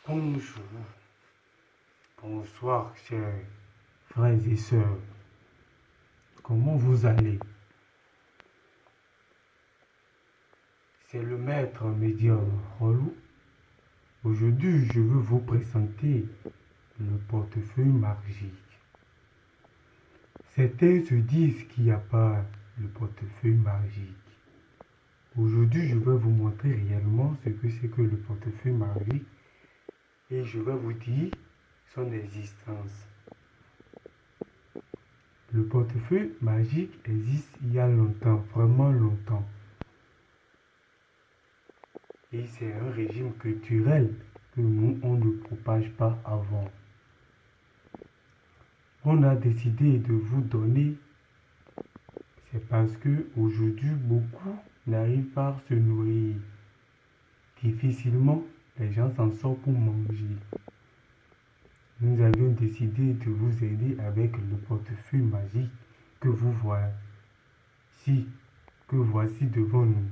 Bonjour, bonsoir chers frères et sœurs, comment vous allez? C'est le maître médium Rolou. Aujourd'hui, je veux vous présenter le portefeuille magique. Certains se disent qu'il n'y a pas le portefeuille magique. Aujourd'hui, je vais vous montrer réellement ce que c'est que le portefeuille magique et je vais vous dire son existence. Le portefeuille magique existe il y a longtemps, vraiment longtemps. Et c'est un régime culturel que nous, on ne propage pas avant. On a décidé de vous donner, c'est parce que aujourd'hui beaucoup n'arrivent pas à se nourrir. Difficilement, les gens s'en sortent pour manger. Nous avions décidé de vous aider avec le portefeuille magique que vous voici devant nous.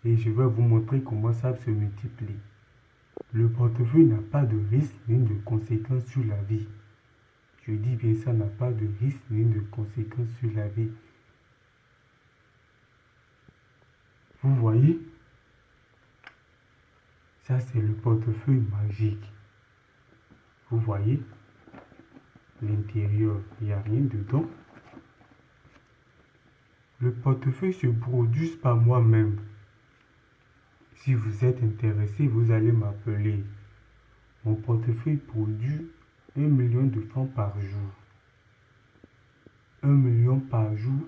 Et je vais vous montrer comment ça se multiplie. Le portefeuille n'a pas de risque ni de conséquences sur la vie. Je dis bien ça n'a pas de risque ni de conséquences sur la vie. Vous voyez? Ça c'est le portefeuille magique. Vous voyez? L'intérieur, il n'y a rien dedans. Le portefeuille se produit par moi-même. Si vous êtes intéressé, vous allez m'appeler. Mon portefeuille produit 1 million de francs par jour. 1 million par jour.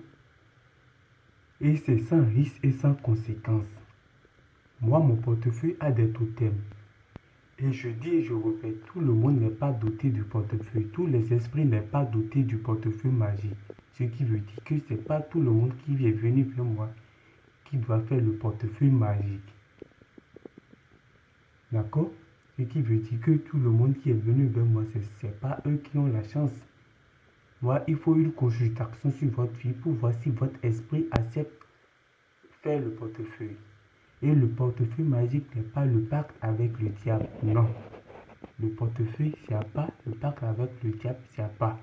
Et c'est sans risque et sans conséquence. Moi, mon portefeuille a des totems. Et je dis et je répète, tout le monde n'est pas doté du portefeuille. Tous les esprits n'est pas doté du portefeuille magique. Ce qui veut dire que ce n'est pas tout le monde qui est venu vers moi qui doit faire le portefeuille magique. D'accord? Ce qui veut dire que tout le monde qui est venu vers moi, ce n'est pas eux qui ont la chance. Moi, il faut une consultation sur votre vie pour voir si votre esprit accepte faire le portefeuille. Et le portefeuille magique n'est pas le pacte avec le diable. Non. Le portefeuille, c'est à pas. Le pacte avec le diable, c'est à pas.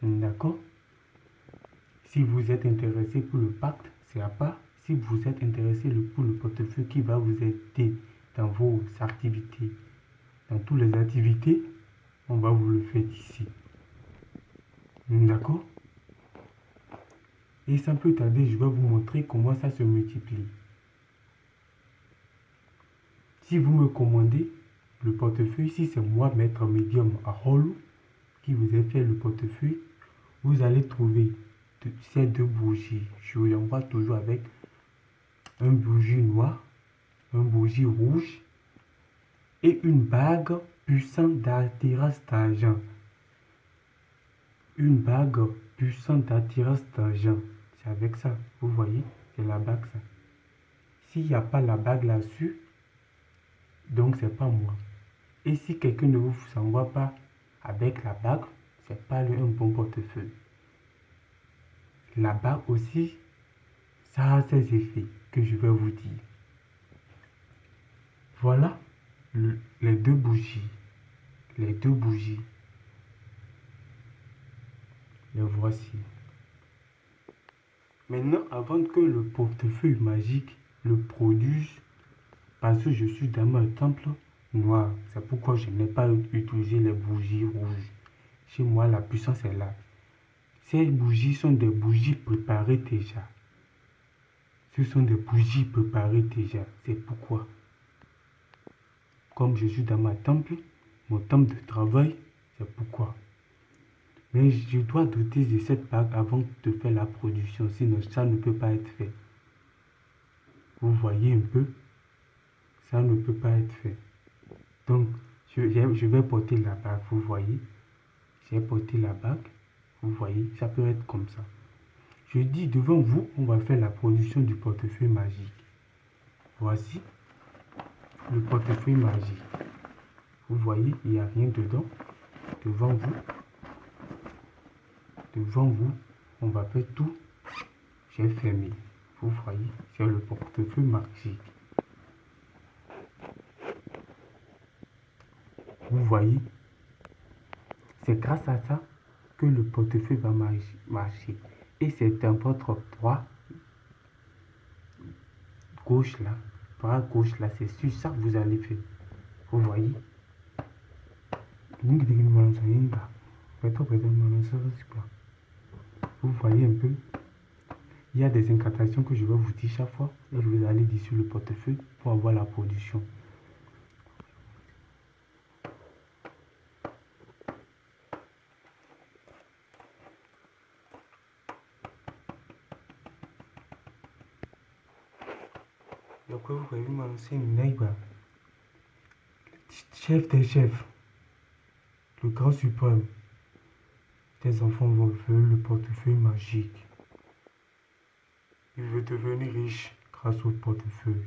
D'accord? Si vous êtes intéressé pour le pacte, c'est à pas. Si vous êtes intéressé pour le portefeuille qui va vous aider dans vos activités, dans toutes les activités, on va vous le faire ici. D'accord? Et sans plus tarder, je vais vous montrer comment ça se multiplie. Si vous me commandez le portefeuille, si c'est moi, maître médium à Rolou, qui vous ai fait le portefeuille, vous allez trouver ces deux bougies. Je vous envoie toujours avec un bougie noir, un bougie rouge et une bague puissante d'attirance d'argent. Une bague puissante d'attirance d'argent. C'est avec ça, vous voyez, c'est la bague ça. S'il n'y a pas la bague là-dessus, donc c'est pas moi. Et si quelqu'un ne vous envoie pas avec la bague, c'est pas un bon portefeuille. La bague aussi, ça a ses effets que je vais vous dire. Voilà les deux bougies. Les deux bougies. Les voici. Maintenant, avant que le portefeuille magique le produise, parce que je suis dans un temple noir, c'est pourquoi je n'ai pas utilisé les bougies rouges. Chez moi, la puissance est là. Ces bougies sont des bougies préparées déjà. Ce sont des bougies préparées déjà. C'est pourquoi. Comme je suis dans mon temple de travail, c'est pourquoi. Mais je dois doter de cette bague avant de faire la production, sinon ça ne peut pas être fait. Vous voyez un peu, ça ne peut pas être fait. Donc, je vais porter la bague, vous voyez. J'ai porté la bague, vous voyez, ça peut être comme ça. Je dis devant vous, on va faire la production du portefeuille magique. Voici le portefeuille magique. Vous voyez, il n'y a rien dedans. Devant vous, on va faire tout. J'ai fermé. Vous voyez, c'est le portefeuille magique. Vous voyez, c'est grâce à ça que le portefeuille va marcher. Et c'est un votre bras gauche là, c'est sur ça que vous allez faire. Vous voyez. Vous voyez un peu. Il y a des incantations que je vais vous dire chaque fois et vous allez dire sur le portefeuille pour avoir la production. Et après, vous voyez m'annoncer une neighbor. Chef des chefs, le grand suprême. Tes enfants vont faire le portefeuille magique. Il veut devenir riche grâce au portefeuille.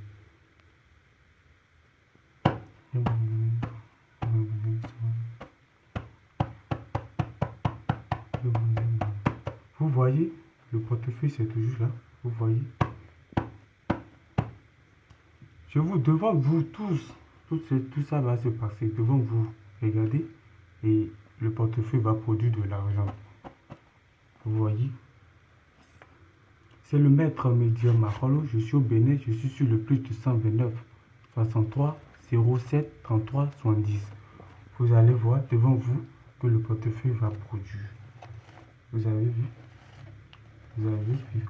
Vous voyez, le portefeuille c'est toujours là. Vous voyez. Devant vous tous, tout ça va se passer devant vous. Regardez, et le portefeuille va produire de l'argent. Vous voyez. C'est le maître médium Marolo. Je suis au Bénin. Je suis sur le plus de 129 63 07 33 70. Vous allez voir devant vous que le portefeuille va produire. Vous avez vu? Vous avez vu?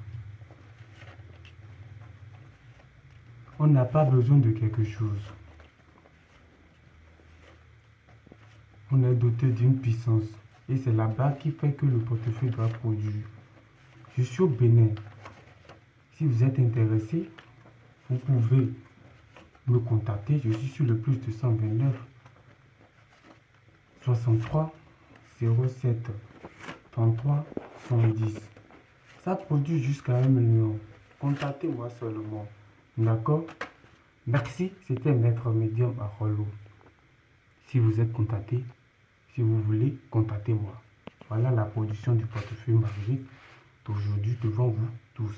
On n'a pas besoin de quelque chose. On est doté d'une puissance. Et c'est là-bas qui fait que le portefeuille doit produire. Je suis au Bénin. Si vous êtes intéressé, vous pouvez me contacter. Je suis sur le plus de 129 63 07 33 110. Ça produit jusqu'à 1 million. Contactez-moi seulement. D'accord? Merci, c'était Maître Médium à Rollo. Si vous êtes contacté, si vous voulez, contactez-moi. Voilà la production du portefeuille magique d'aujourd'hui devant vous tous.